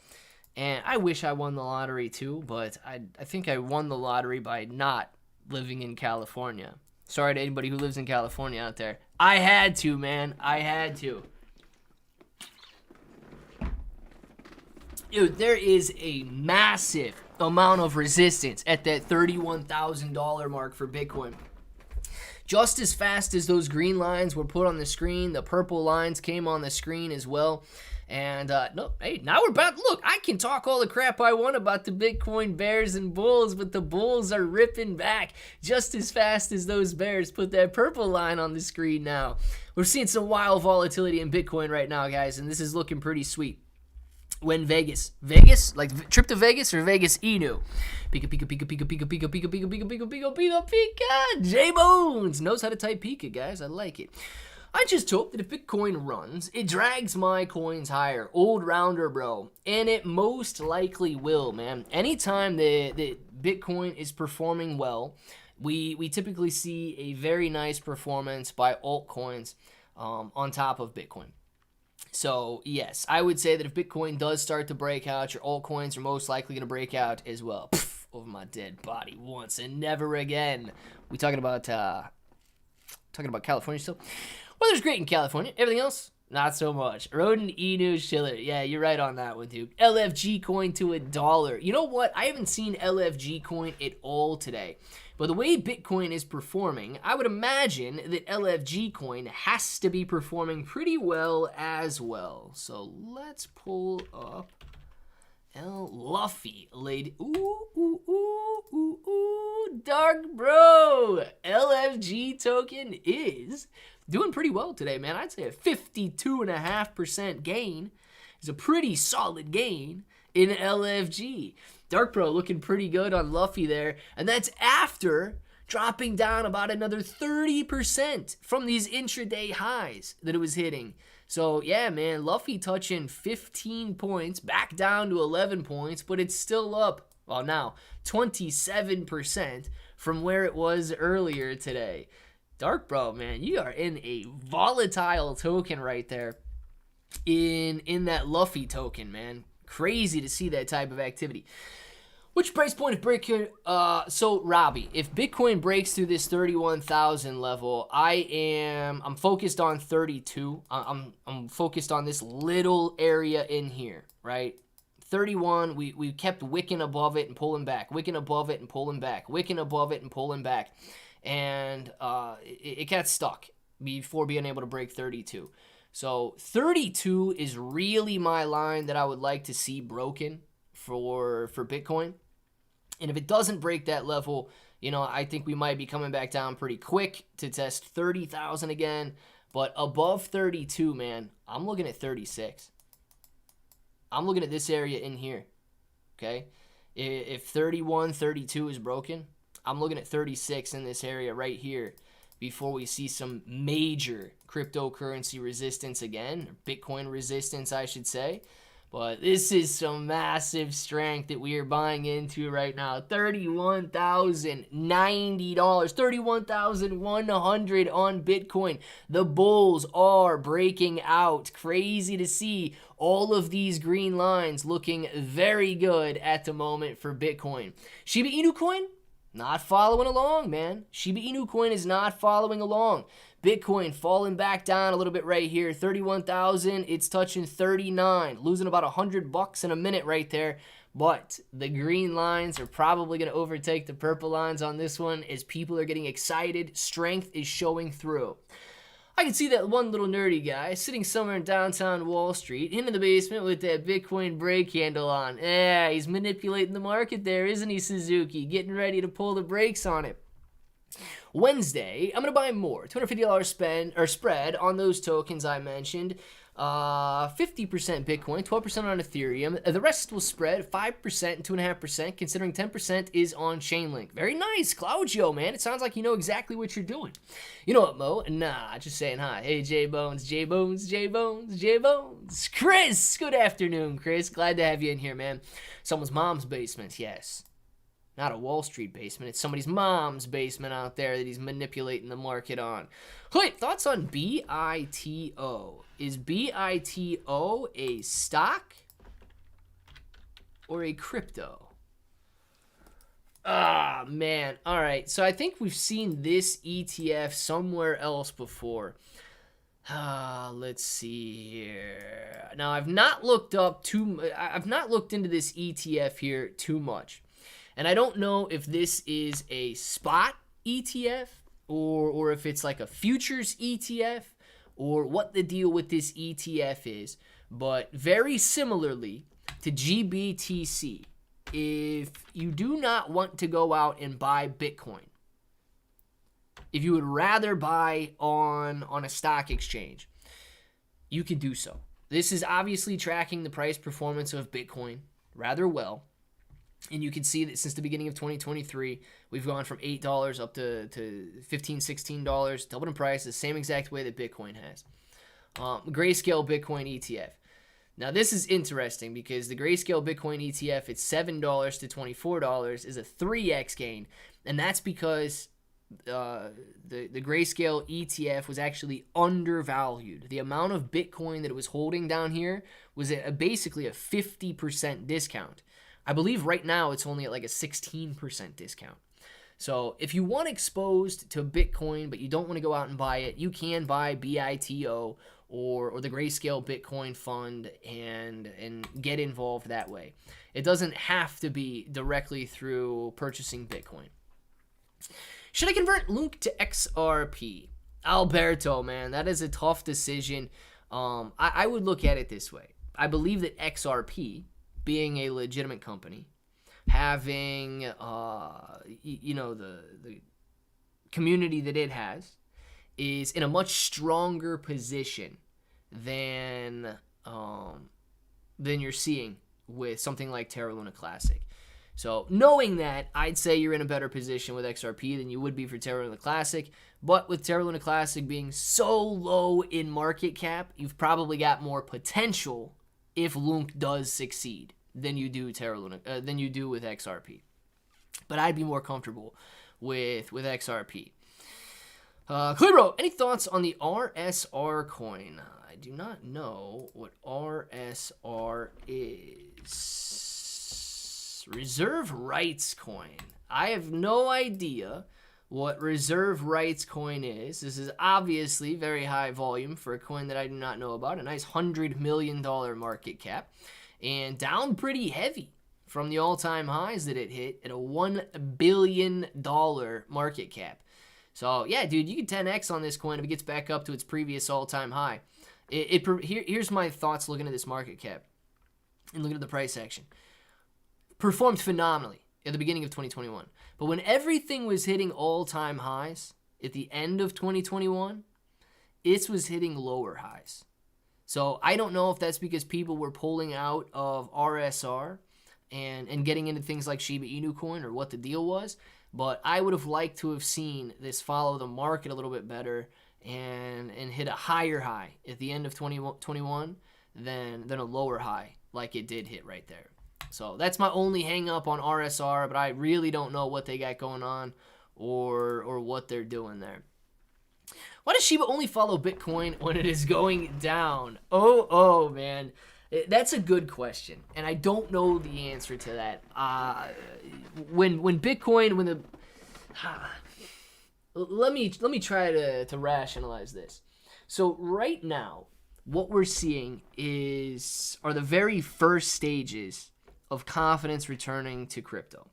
And I wish I won the lottery too, but I think I won the lottery by not living in California. Sorry to anybody who lives in California out there. I had to, man. I had to. Dude, there is a massive amount of resistance at that $31,000 mark for Bitcoin. Just as fast as those green lines were put on the screen, the purple lines came on the screen as well. And, no, hey, now we're about, look, I can talk all the crap I want about the Bitcoin bears and bulls, but the bulls are ripping back just as fast as those bears put that purple line on the screen now. We're seeing some wild volatility in Bitcoin right now, guys, and this is looking pretty sweet. When Vegas, like trip to Vegas or Vegas Inu? Pika, pika, pika, pika, pika, pika, pika, pika, pika, pika, pika, pika, pika. J-Bones knows how to type pika, guys. I like it. I just hope that if Bitcoin runs, it drags my coins higher. Old rounder, bro. And it most likely will, man. Anytime the Bitcoin is performing well, we typically see a very nice performance by altcoins on top of Bitcoin. So, yes, I would say that if Bitcoin does start to break out, your altcoins are most likely going to break out as well. Pff, over my dead body once and never again. We talking about California still? Weather's great in California. Everything else, not so much. Rodent Inu Schiller. Yeah, you're right on that one, dude. LFG coin to $1. You know what? I haven't seen LFG coin at all today. But the way Bitcoin is performing, I would imagine that LFG coin has to be performing pretty well as well. So let's pull up Luffy, lady. Ooh, ooh, ooh, ooh, ooh, dark bro. LFG token is doing pretty well today, man. I'd say a 52.5% gain is a pretty solid gain in LFG. Dark Bro looking pretty good on Luffy there, and that's after dropping down about another 30% from these intraday highs that it was hitting. So, yeah, man, Luffy touching 15 points, back down to 11 points, but it's still up, well, now 27% from where it was earlier today. Dark Bro, man, you are in a volatile token right there in that Luffy token, man. Crazy to see that type of activity. Which price point if Bitcoin, so Robbie, if Bitcoin breaks through this 31,000 level, I'm focused on 32. I'm focused on this little area in here, right? 31, we kept wicking above it and pulling back, wicking above it and pulling back, wicking above it and pulling back. And it got stuck before being able to break 32. So 32 is really my line that I would like to see broken for Bitcoin. And if it doesn't break that level, you know, I think we might be coming back down pretty quick to test 30,000 again. But above 32, man, I'm looking at 36. I'm looking at this area in here, okay? If 31, 32 is broken, I'm looking at 36 in this area right here before we see some major cryptocurrency resistance again, or Bitcoin resistance, I should say. But this is some massive strength that we are buying into right now. $31,090, $31,100 on Bitcoin. The bulls are breaking out. Crazy to see all of these green lines looking very good at the moment for Bitcoin. Shiba Inu coin? Not following along, man. Shiba Inu coin is not following along. Bitcoin falling back down a little bit right here. 31,000, it's touching 39. Losing about $100 in a minute right there. But the green lines are probably going to overtake the purple lines on this one as people are getting excited. Strength is showing through. I can see that one little nerdy guy sitting somewhere in downtown Wall Street in the basement with that Bitcoin brake handle on. Yeah, he's manipulating the market there, isn't he, Suzuki? Getting ready to pull the brakes on it. Wednesday, I'm going to buy more. $250 spread on those tokens I mentioned. 50% Bitcoin, 12% on Ethereum. The rest will spread 5% and 2.5%, considering 10% is on Chainlink. Very nice, Claudio, man. It sounds like you know exactly what you're doing. You know what, Mo? Nah, just saying hi. Hey, J-Bones, J-Bones, J-Bones, J-Bones. Chris, good afternoon, Chris. Glad to have you in here, man. Someone's mom's basement, yes. Not a Wall Street basement. It's somebody's mom's basement out there that he's manipulating the market on. Wait, thoughts on BITO? Is BITO a stock or a crypto? Ah, man. All right. So I think we've seen this ETF somewhere else before. Let's see here. Now, I've not looked into this ETF here too much. And I don't know if this is a spot ETF or if it's like a futures ETF or what the deal with this ETF is. But very similarly to GBTC, if you do not want to go out and buy Bitcoin, if you would rather buy on a stock exchange, you can do so. This is obviously tracking the price performance of Bitcoin rather well. And you can see that since the beginning of 2023, we've gone from $8 up to $15, $16, doubled in price, the same exact way that Bitcoin has. Grayscale Bitcoin ETF. Now, this is interesting because the Grayscale Bitcoin ETF, it's $7 to $24, is a 3x gain. And that's because the Grayscale ETF was actually undervalued. The amount of Bitcoin that it was holding down here was at basically a 50% discount. I believe right now it's only at like a 16% discount. So if you want exposed to Bitcoin, but you don't want to go out and buy it, you can buy BITO or the Grayscale Bitcoin Fund and get involved that way. It doesn't have to be directly through purchasing Bitcoin. Should I convert Lunk to XRP? Alberto, man, that is a tough decision. I would look at it this way. I believe that XRP, being a legitimate company, having the community that it has, is in a much stronger position than you're seeing with something like Terra Luna Classic. So knowing that, I'd say you're in a better position with XRP than you would be for Terra Luna Classic. But with Terra Luna Classic being so low in market cap, you've probably got more potential if Lunk does succeed than you do with XRP. But I'd be more comfortable with XRP. Clearbro, any thoughts on the RSR coin? I do not know what RSR is. Reserve rights coin. I have no idea what reserve rights coin is. This is obviously very high volume for a coin that I do not know about. A nice $100 million market cap. And down pretty heavy from the all-time highs that it hit at a $1 billion market cap. So, yeah, dude, you can 10x on this coin if it gets back up to its previous all-time high. Here's my thoughts looking at this market cap and looking at the price action. Performed phenomenally at the beginning of 2021. But when everything was hitting all-time highs at the end of 2021, it was hitting lower highs. So I don't know if that's because people were pulling out of RSR and getting into things like Shiba Inu coin or what the deal was. But I would have liked to have seen this follow the market a little bit better and hit a higher high at the end of 2021 than a lower high like it did hit right there. So that's my only hang up on RSR, but I really don't know what they got going on or what they're doing there. Why does Shiba only follow Bitcoin when it is going down? Oh, man. That's a good question, and I don't know the answer to that. Let me try to rationalize this. So right now, what we're seeing are the very first stages of confidence returning to crypto.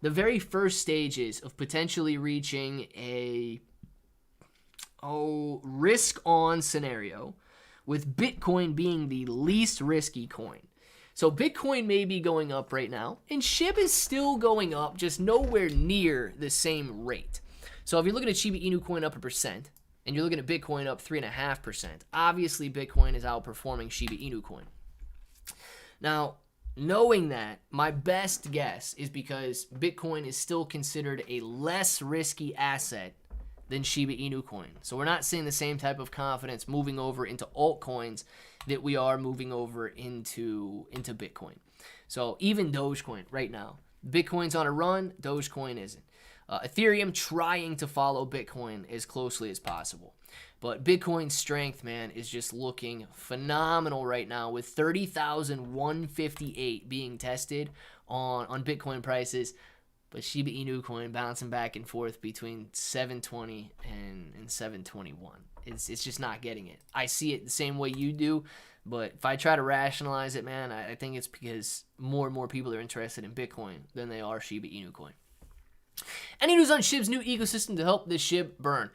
The very first stages of potentially reaching a risk-on scenario, with Bitcoin being the least risky coin. So Bitcoin may be going up right now, and Shib is still going up, just nowhere near the same rate. So if you're looking at Shiba Inu coin up 1%, and you're looking at Bitcoin up 3.5%, obviously Bitcoin is outperforming Shiba Inu coin. Now, knowing that, my best guess is because Bitcoin is still considered a less risky asset than Shiba Inu coin. So we're not seeing the same type of confidence moving over into altcoins that we are moving over into Bitcoin. So even Dogecoin right now, Bitcoin's on a run, Dogecoin isn't. Ethereum trying to follow Bitcoin as closely as possible. But Bitcoin's strength, man, is just looking phenomenal right now with 30,158 being tested on Bitcoin prices. But Shiba Inu coin bouncing back and forth between 720 and 721. It's just not getting it. I see it the same way you do, but if I try to rationalize it, man, I think it's because more and more people are interested in Bitcoin than they are Shiba Inu coin. Any news on Shib's new ecosystem to help this Shib burn?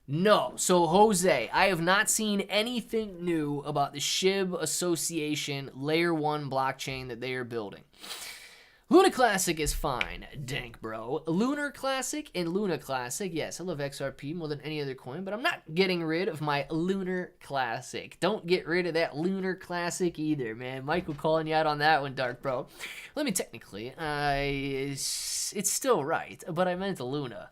No. So, Jose, I have not seen anything new about the Shib Association Layer 1 blockchain that they are building. Luna Classic is fine, dank bro. Lunar Classic and Luna Classic, yes, I love XRP more than any other coin, but I'm not getting rid of my Lunar Classic. Don't get rid of that Lunar Classic either, man. Michael calling you out on that one, dark bro. Let me technically, it's still right, but I meant Luna.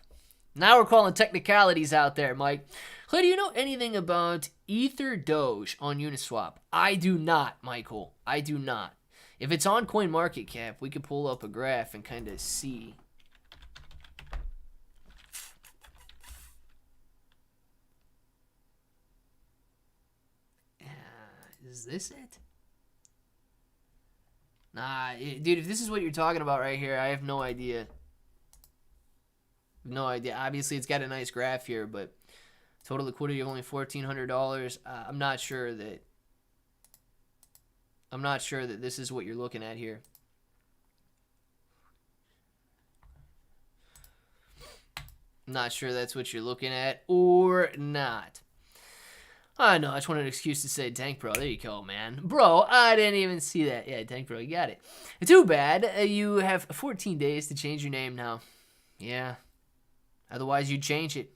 Now we're calling technicalities out there, Mike. Clay, do you know anything about Ether Doge on Uniswap? I do not, Michael. I do not. If it's on CoinMarketCap, we could pull up a graph and kind of see. Is this it? Nah, dude, if this is what you're talking about right here, I have no idea. No idea. Obviously, it's got a nice graph here, but total liquidity of only $1,400. I'm not sure that this is what you're looking at here. I'm not sure that's what you're looking at or not. I know, I just wanted an excuse to say Dank Bro. There you go, man. Bro, I didn't even see that. Yeah, Dank Bro, you got it. Too bad. You have 14 days to change your name now. Yeah. Otherwise, you'd change it.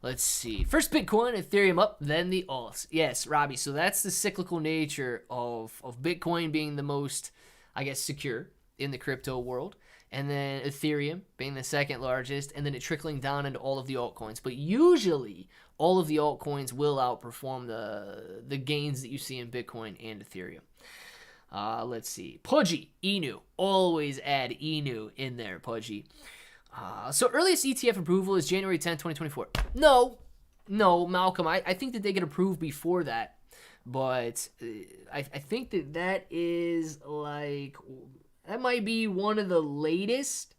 Let's see. First Bitcoin, Ethereum up, then the alts. Yes, Robbie, so that's the cyclical nature of Bitcoin being the most, I guess, secure in the crypto world. And then Ethereum being the second largest, and then it trickling down into all of the altcoins. But usually, all of the altcoins will outperform the gains that you see in Bitcoin and Ethereum. Let's see. Pudgy, Inu. Always add Inu in there, Pudgy. So earliest ETF approval is January 10th, 2024. No, Malcolm. I think that they get approved before that. But I think that is like... That might be one of the latest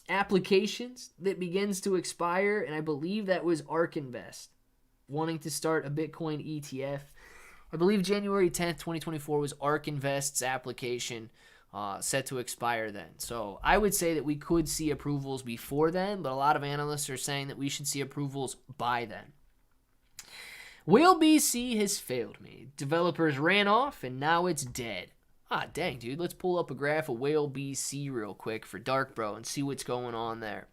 applications that begins to expire. And I believe that was ARK Invest wanting to start a Bitcoin ETF. I believe January 10th, 2024 was ARK Invest's application set to expire then. So I would say that we could see approvals before then, but a lot of analysts are saying that we should see approvals by then. Whale BC has failed me. Developers ran off and now it's dead. Ah, dang, dude. Let's pull up a graph of Whale BC real quick for Dark Bro and see what's going on there.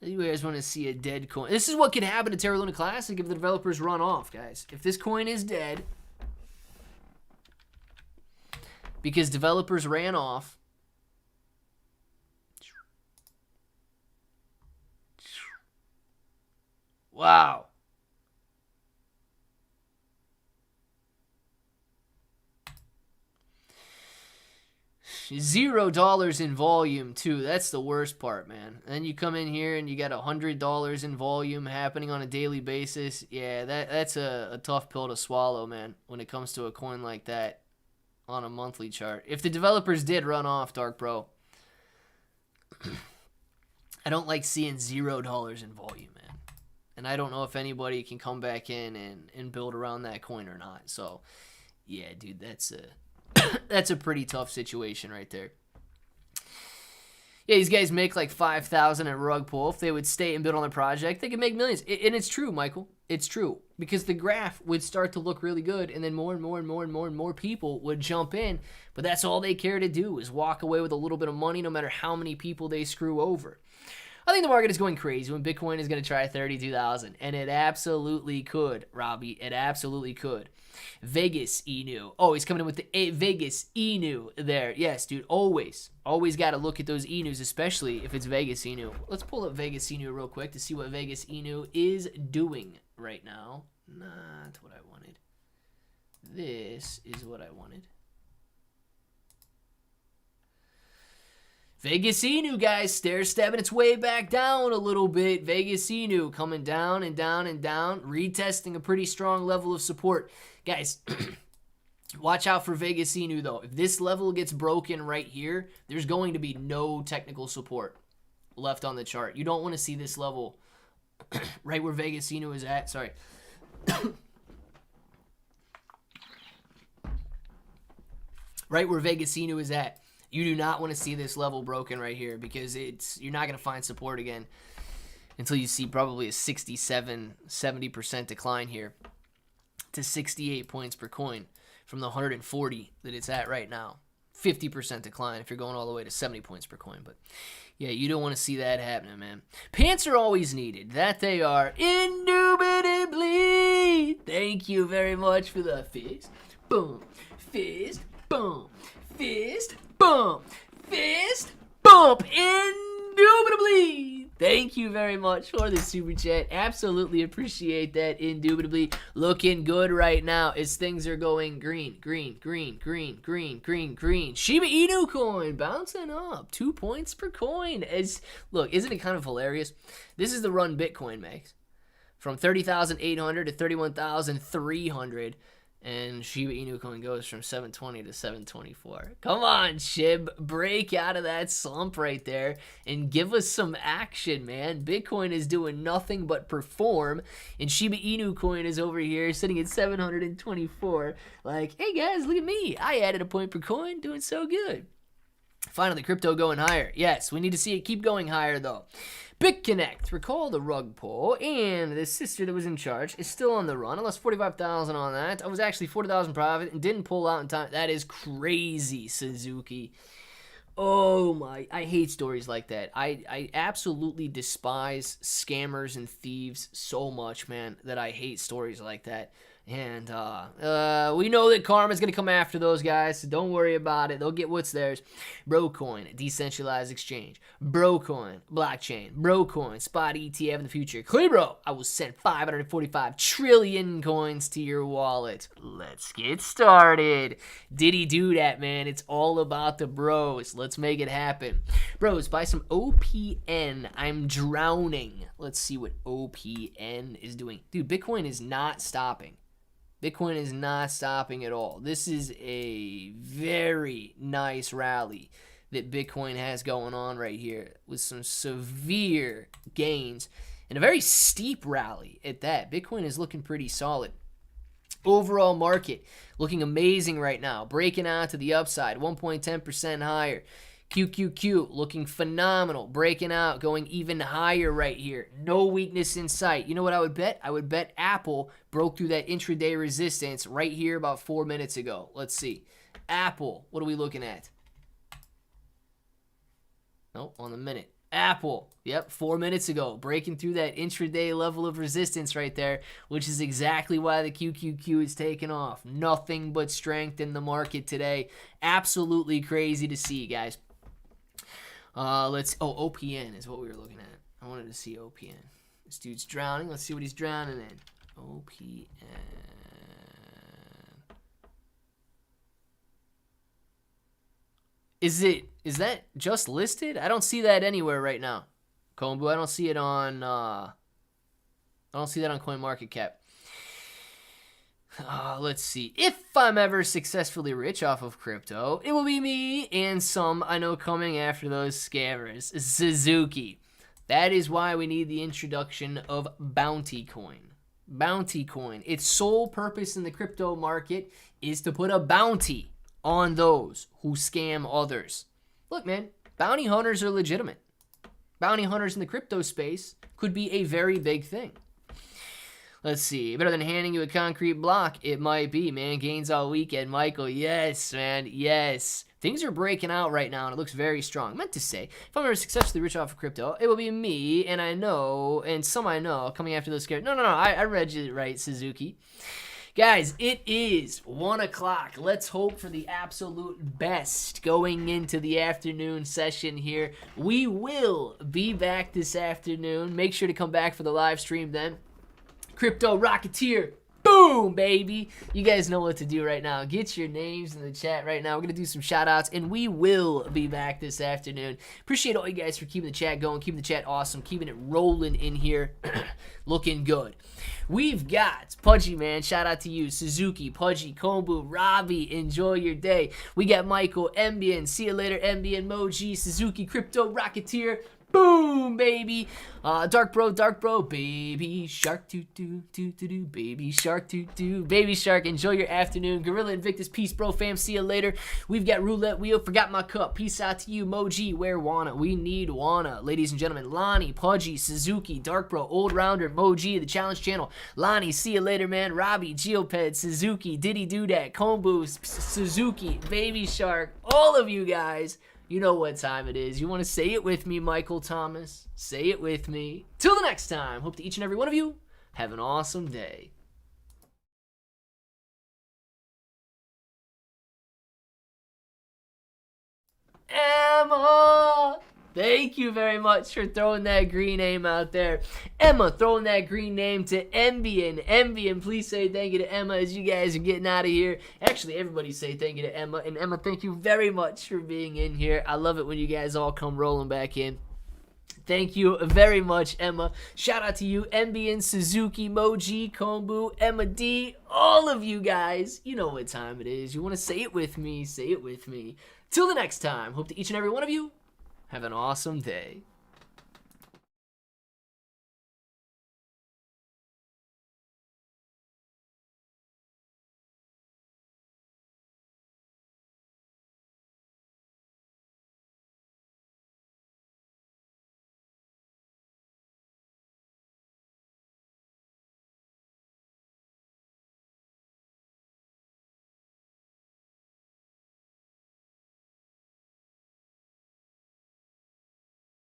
You guys want to see a dead coin. This is what could happen to Terra Luna Classic if the developers run off, guys. If this coin is dead because developers ran off, wow. $0 in volume too. That's the worst part, man. And then you come in here and you got $100 in volume happening on a daily basis. Yeah, that's a tough pill to swallow, man, when it comes to a coin like that on a monthly chart. If the developers did run off, Dark Bro, I don't like seeing $0 in volume, man. And I don't know if anybody can come back in and build around that coin or not. So, yeah, dude, that's a pretty tough situation right there. Yeah, these guys make like 5,000 at rug pull. If they would stay and build on their project, they could make millions. And it's true, Michael. It's true. Because the graph would start to look really good, and then more and more people would jump in. But that's all they care to do is walk away with a little bit of money no matter how many people they screw over. I think the market is going crazy when Bitcoin is going to try 32,000. And it absolutely could, Robbie. It absolutely could. Vegas Inu. Oh, he's coming in with the Vegas Inu there. Yes, dude. Always got to look at those Inus, especially if it's Vegas Inu. Let's pull up Vegas Inu real quick to see what Vegas Inu is doing right now. Not what I wanted. This is what I wanted. Vegas Inu, guys, stair-stepping its way back down a little bit. Vegas Inu coming down and down and down, retesting a pretty strong level of support. Guys, Watch out for Vegas Inu, though. If this level gets broken right here, there's going to be no technical support left on the chart. You don't want to see this level right where Vegas Inu is at. Sorry. Right where Vegas Inu is at. You do not want to see this level broken right here because you're not going to find support again until you see probably a 67-70% decline here to 68 points per coin from the 140 that it's at right now. 50% decline if you're going all the way to 70 points per coin. But yeah, you don't want to see that happening, man. Pants are always needed. That they are. Indubitably. Thank you very much for the fist. Boom. Fist. Boom. Fist. Boom. Fist. Bump. Indubitably. Thank you very much for the super chat. Absolutely appreciate that. Indubitably looking good right now as things are going green, green, green, green, green, green, green. Shiba Inu coin bouncing up 2 points per coin. Look, isn't it kind of hilarious? This is the run Bitcoin makes from 30,800 to 31,300. And Shiba Inu coin goes from 720 to 724. Come on, Shib. Break out of that slump right there and give us some action, man. Bitcoin is doing nothing but perform. And Shiba Inu coin is over here sitting at 724. Like, hey, guys, look at me. I added a point per coin. Doing so good. Finally, crypto going higher. Yes, we need to see it keep going higher, though. BitConnect, recall the rug pull, and the sister that was in charge is still on the run. I lost 45,000 on that. I was actually 40,000 profit and didn't pull out in time. That is crazy, Suzuki. Oh my, I hate stories like that. I absolutely despise scammers and thieves so much, man, that I hate stories like that. And we know that karma's going to come after those guys, so don't worry about it. They'll get what's theirs. Brocoin, decentralized exchange. Brocoin, blockchain. Brocoin, spot ETF in the future. Clearbro, I will send 545 trillion coins to your wallet. Let's get started. Diddy do that, man. It's all about the bros. Let's make it happen. Bros, buy some OPN. I'm drowning. Let's see what OPN is doing. Dude, Bitcoin is not stopping. Bitcoin is not stopping at all. This is a very nice rally that Bitcoin has going on right here with some severe gains and a very steep rally at that. Bitcoin is looking pretty solid. Overall market looking amazing right now. Breaking out to the upside, 1.10% higher. QQQ looking phenomenal, breaking out, going even higher right here. No weakness in sight. You know what I would bet? I would bet Apple broke through that intraday resistance right here about 4 minutes ago. Let's see. Apple, what are we looking at? Nope, on the minute. Apple, yep, 4 minutes ago, breaking through that intraday level of resistance right there, which is exactly why the QQQ is taking off. Nothing but strength in the market today. Absolutely crazy to see, guys. OPN is what we were looking at. I wanted to see OPN. This dude's drowning. Let's see what he's drowning in. OPN. Is that just listed? I don't see that anywhere right now. Kombu, I don't see it on CoinMarketCap. Let's see. If I'm ever successfully rich off of crypto, it will be me and some I know coming after those scammers. Suzuki. That is why we need the introduction of Bounty Coin. Bounty Coin. Its sole purpose in the crypto market is to put a bounty on those who scam others. Look, man, bounty hunters are legitimate. Bounty hunters in the crypto space could be a very big thing. Let's see. Better than handing you a concrete block, it might be, man. Gains all weekend, Michael. Yes, man. Yes. Things are breaking out right now, and it looks very strong. I meant to say, if I'm ever successfully rich off of crypto, it will be me, and I know, and some I know, coming after those scared. No. I read you right, Suzuki. Guys, it is 1 o'clock. Let's hope for the absolute best going into the afternoon session here. We will be back this afternoon. Make sure to come back for the live stream then. Crypto Rocketeer. Boom! Boom, baby. You guys know what to do right now. Get your names in the chat right now. We're going to do some shout outs, and we will be back this afternoon. Appreciate all you guys for keeping the chat going, keeping the chat awesome, keeping it rolling in here. Looking good. We've got Pudgy, man. Shout out to you. Suzuki, Pudgy, Kombu, Robbie. Enjoy your day. We got Michael, Ambien. See you later, Ambien, Moji, Suzuki, Crypto, Rocketeer. Boom, baby. Dark bro, baby shark, doo, baby shark, doo. Baby shark, enjoy your afternoon. Gorilla Invictus, peace, bro, fam, see you later. We've got Roulette Wheel, forgot my cup. Peace out to you, Moji, where wanna? We need wanna. Ladies and gentlemen, Lonnie, Pudgy, Suzuki, Dark bro, Old Rounder, Moji, the Challenge Channel. Lonnie, see you later, man. Robbie, Geoped, Suzuki, Diddy Do That, Kombu, Suzuki, Baby Shark, all of you guys. You know what time it is. You want to say it with me, Michael Thomas? Say it with me. Till the next time, hope that each and every one of you have an awesome day. Emma! Thank you very much for throwing that green name out there. Emma throwing that green name to Ambien. Ambien, please say thank you to Emma as you guys are getting out of here. Actually, everybody say thank you to Emma. And Emma, thank you very much for being in here. I love it when you guys all come rolling back in. Thank you very much, Emma. Shout out to you, Ambien, Suzuki, Moji, Kombu, Emma D, all of you guys. You know what time it is. You want to say it with me? Say it with me. Till the next time, hope that each and every one of you have an awesome day.